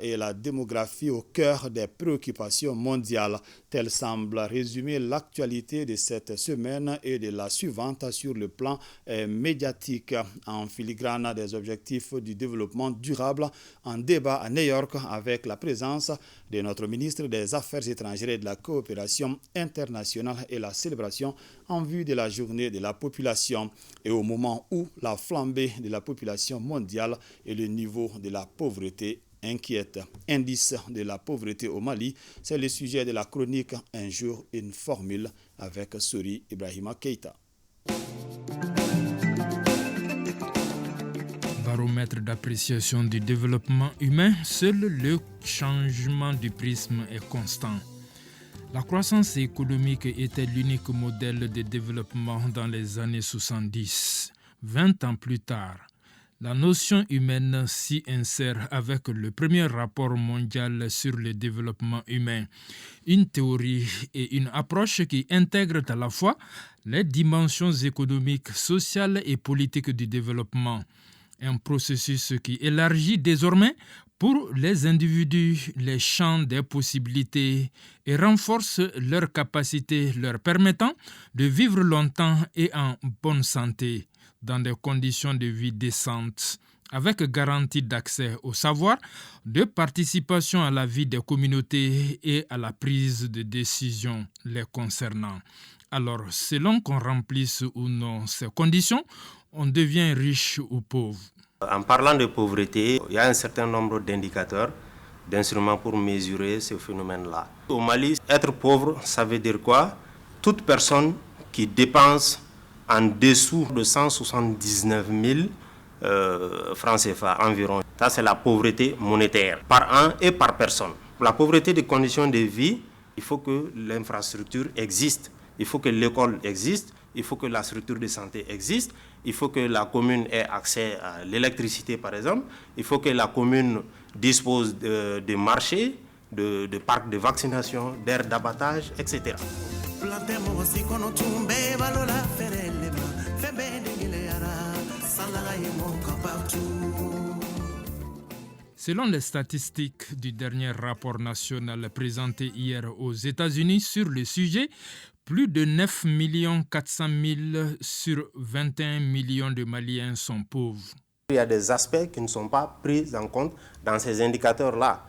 et la démographie au cœur des préoccupations mondiales. Tel semble résumer l'actualité de cette semaine et de la suivante sur le plan médiatique. En filigrane des objectifs du développement durable, en débat à New York avec la présence de notre ministre des Affaires étrangères et de la coopération internationale et la célébration en vue de la journée de la population. Et au moment où la flambée de la population mondiale et le niveau de la pauvreté inquiète. Indice de la pauvreté au Mali, c'est le sujet de la chronique Un jour, une formule avec Sori Ibrahima Keïta. Baromètre d'appréciation du développement humain, seul le changement du prisme est constant. La croissance économique était l'unique modèle de développement dans les années 70. 20 ans plus tard, la notion humaine s'y insère avec le premier rapport mondial sur le développement humain, une théorie et une approche qui intègrent à la fois les dimensions économiques, sociales et politiques du développement. Un processus qui élargit désormais pour les individus les champs des possibilités et renforce leurs capacités leur permettant de vivre longtemps et en bonne santé, dans des conditions de vie décentes, avec garantie d'accès au savoir, de participation à la vie des communautés et à la prise de décisions les concernant. Alors, selon qu'on remplisse ou non ces conditions, on devient riche ou pauvre. En parlant de pauvreté, il y a un certain nombre d'indicateurs, d'instruments pour mesurer ce phénomène-là. Au Mali, être pauvre, ça veut dire quoi? Toute personne qui dépense en dessous de 179 000 francs CFA environ. Ça, c'est la pauvreté monétaire, par an et par personne. Pour la pauvreté des conditions de vie, il faut que l'infrastructure existe, il faut que l'école existe, il faut que la structure de santé existe, il faut que la commune ait accès à l'électricité, par exemple, il faut que la commune dispose de marchés, de parcs de vaccination, d'aires d'abattage, etc. Selon les statistiques du dernier rapport national présenté hier aux États-Unis sur le sujet, plus de 9 400 000 sur 21 millions de Maliens sont pauvres. Il y a des aspects qui ne sont pas pris en compte dans ces indicateurs-là.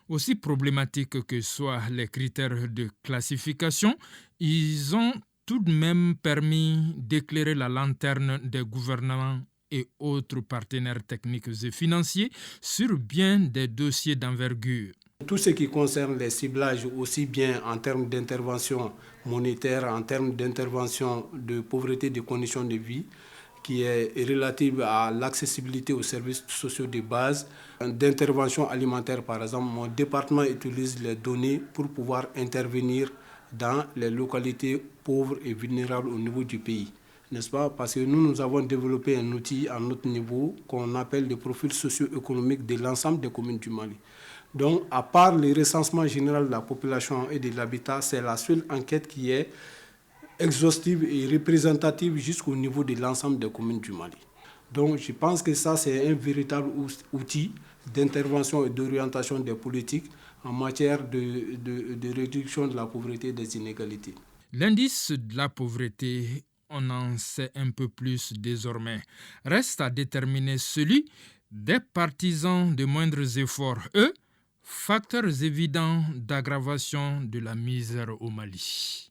Aussi problématiques que soient les critères de classification, ils ont tout de même permis d'éclairer la lanterne des gouvernements et autres partenaires techniques et financiers sur bien des dossiers d'envergure. Tout ce qui concerne les ciblages, aussi bien en termes d'intervention monétaire, en termes d'intervention de pauvreté des conditions de vie, qui est relative à l'accessibilité aux services sociaux de base, d'intervention alimentaire par exemple, mon département utilise les données pour pouvoir intervenir dans les localités pauvres et vulnérables au niveau du pays. N'est-ce pas? Parce que nous avons développé un outil à notre niveau qu'on appelle le profil socio-économique de l'ensemble des communes du Mali. Donc, à part le recensement général de la population et de l'habitat, c'est la seule enquête qui est exhaustive et représentative jusqu'au niveau de l'ensemble des communes du Mali. Donc, je pense que ça, c'est un véritable outil d'intervention et d'orientation des politiques en matière de réduction de la pauvreté et des inégalités. L'indice de la pauvreté, on en sait un peu plus désormais. Reste à déterminer celui des partisans de moindres efforts, eux, facteurs évidents d'aggravation de la misère au Mali.